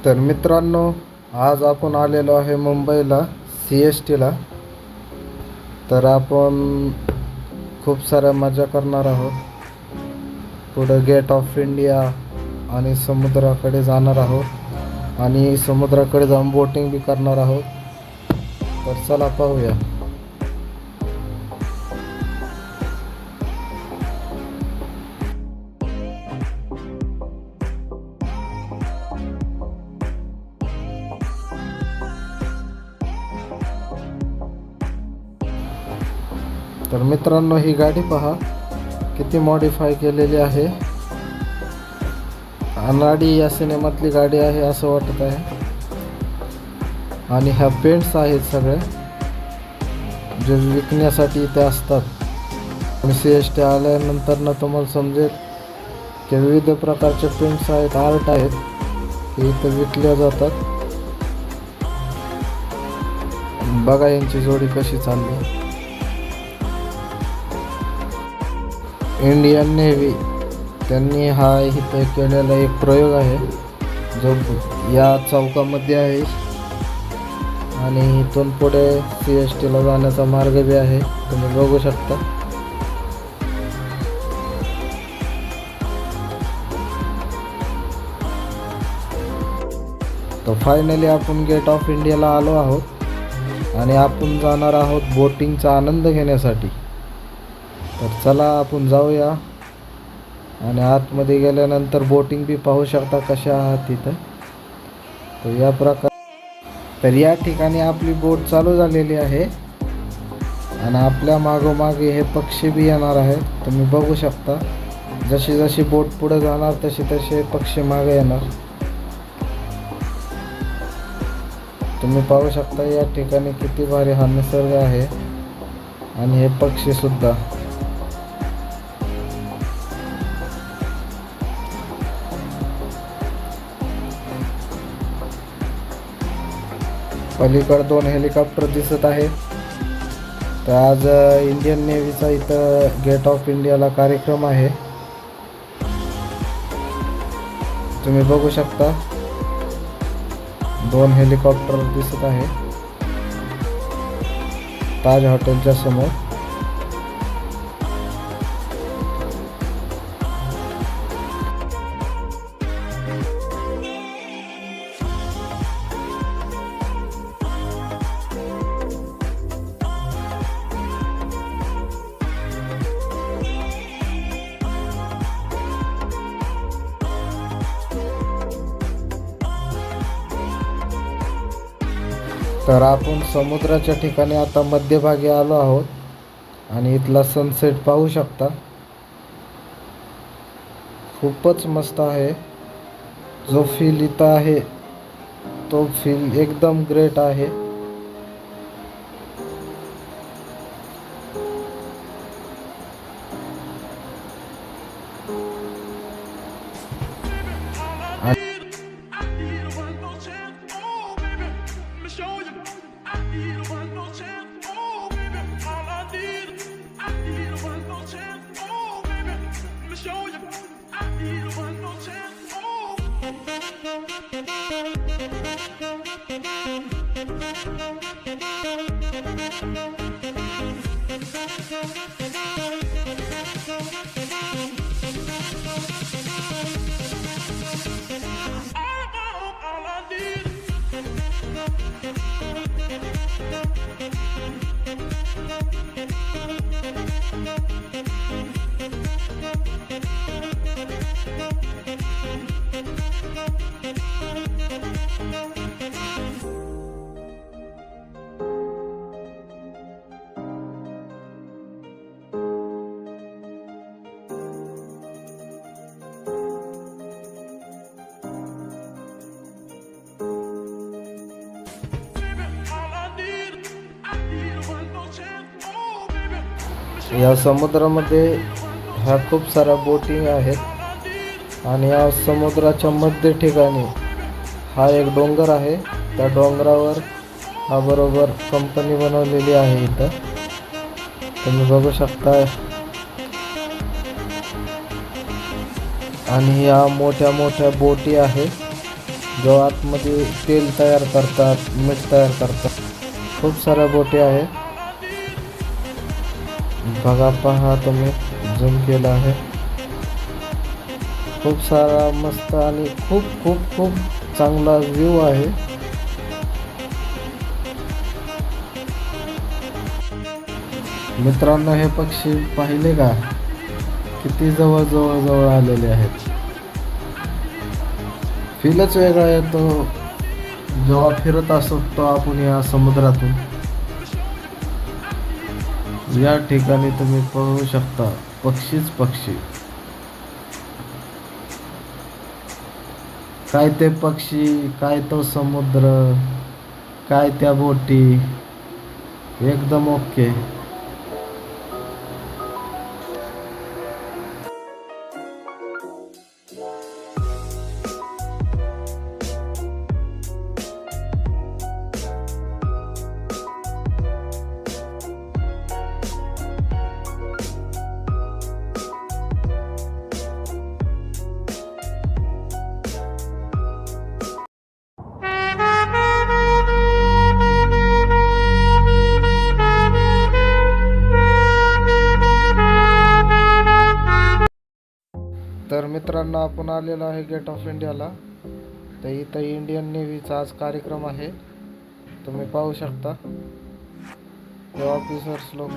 तर मित्रांनो, आज आपण आलेलो आहे मुंबईला CSTला. तर आपण खूप साऱ्या मजा करणार आहोत. पुढं गेट ऑफ इंडिया आणि समुद्राकडे जाणार आहोत आणि समुद्राकडे जाऊन बोटिंग बी करणार आहोत. तर चला पाहूया. तर मित्रांनो, ही गाडी पहा किती मॉडिफाय केलेली आहे. अनाडी या सिनेमातली गाडी आहे असं वाटत आहे. आणि ह्या पेंट्स आहेत सगळे जे विकण्यासाठी इथे असतात. आणि CST आल्यानंतर ना तुम्हाला समजेल की विविध प्रकारचे पेंट्स आहेत, आर्ट आहेत, हे इथं विकल्या जातात. बघा यांची जोडी कशी चालली. इंडियन नेव्ही त्यांनी हा इथं केलेला एक प्रयोग आहे जो या चौकामध्ये आहे. आणि इथून पुढे CSTला जाण्याचा मार्ग बी आहे, तुम्ही बघू शकता. तर फायनली आपण गेट ऑफ इंडियाला आलो आहोत आणि आपण जाणार आहोत बोटिंगचा आनंद घेण्यासाठी. तर चला आपण जाऊया आणि आतमध्ये गेल्यानंतर बोटिंग बी पाहू शकता कशा आहात तिथं. तर या प्रकार तर या ठिकाणी आपली बोट चालू झालेली आहे आणि आपल्या मागोमागे हे पक्षी बी येणार आहेत. तुम्ही बघू शकता जशी जशी बोट पुढे जाणार तसे तसे पक्षी मागे येणार. तुम्ही पाहू शकता या ठिकाणी किती भारी हा निसर्ग आहे आणि हे पक्षी सुद्धा. पलीकडे 2 हेलिकॉप्टर दिसत आहे. तर आज इंडियन नेव्हीचा इथं गेट ऑफ इंडियाला कार्यक्रम आहे. तुम्ही बघू शकता 2 हेलिकॉप्टर दिसत आहे ताज हॉटेलच्या समोर. तर आपण समुद्राच्या ठिकाणी आता मध्यभागी आलो आहोत आणि इथला सनसेट पाहू शकता. खूपच मस्त आहे. जो फील इथं आहे तो फील एकदम ग्रेट आहे. या समुद्रामध्ये ह्या खूप साऱ्या बोटिंग आहेत आणि या समुद्राच्या मध्य ठिकाणी हा एक डोंगर आहे. त्या डोंगरावर हा बरोबर कंपनी बनवलेली आहे इथं, तुम्ही बघू शकता. आणि या मोठ्या मोठ्या बोटी आहेत जो आतमध्ये तेल तयार करतात, मीठ तयार करतात. खूप साऱ्या बोटी आहे. बघा, पहा तुम्ही, झूम केला आहे. खूप सारा मस्त आणि खूप खूप खूप चांगला व्ह्यू आहे. मित्रांनो, हे पक्षी पाहिले का, किती जवळ जवळ जवळ आलेले आहेत. फीलच वेगळा येतो जेव्हा फिरत असतो आपण या समुद्रातून. या ठिकाणी तुम्ही पाहू शकता पक्षीच पक्षी. काय ते पक्षी, काय तो समुद्र, काय त्या बोटी, एकदम ओके. तर मित्रांनो, आपण आलेलो आहे गेट ऑफ इंडियाला. तर इथं इंडियन नेव्हीचा आज कार्यक्रम आहे. तुम्ही पाहू शकता हे ऑफिसर्स लोक.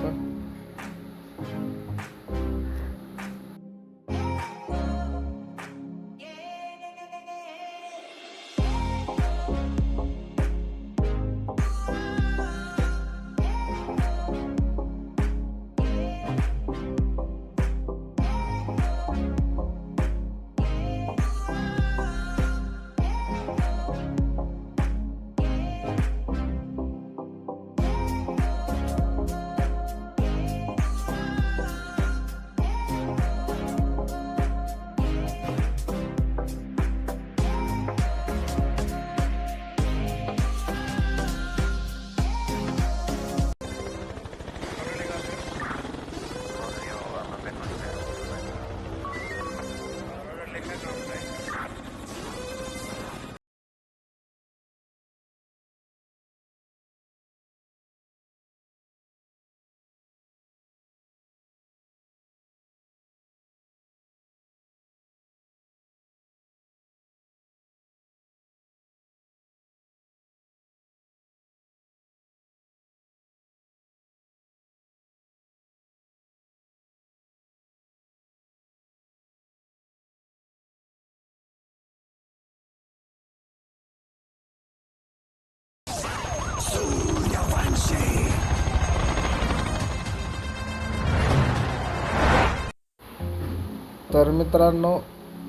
तर मित्रांनो,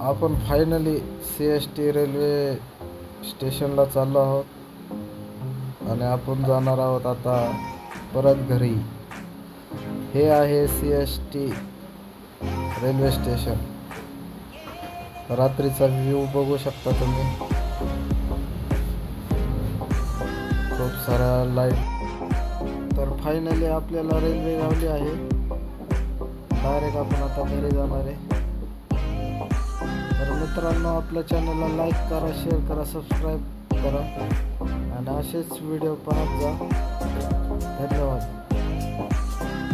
आपण फायनली CST रेल्वे स्टेशनला चाललो आहोत आणि आपण जाणार आहोत आता परत घरी. हे आहे CST रेल्वे स्टेशन. रात्रीचा व्ह्यू बघू शकता तुम्ही. खूप साऱ्या लाईट. तर फायनली आपल्याला रेल्वे गावली आहे. डायरेक्ट आपण आता घरी जाणार आहे. तर मित्रांनो, आपल्या चॅनलला लाईक करा, शेअर करा, सबस्क्राईब करा आणि असेच व्हिडिओ पाहत जा. धन्यवाद.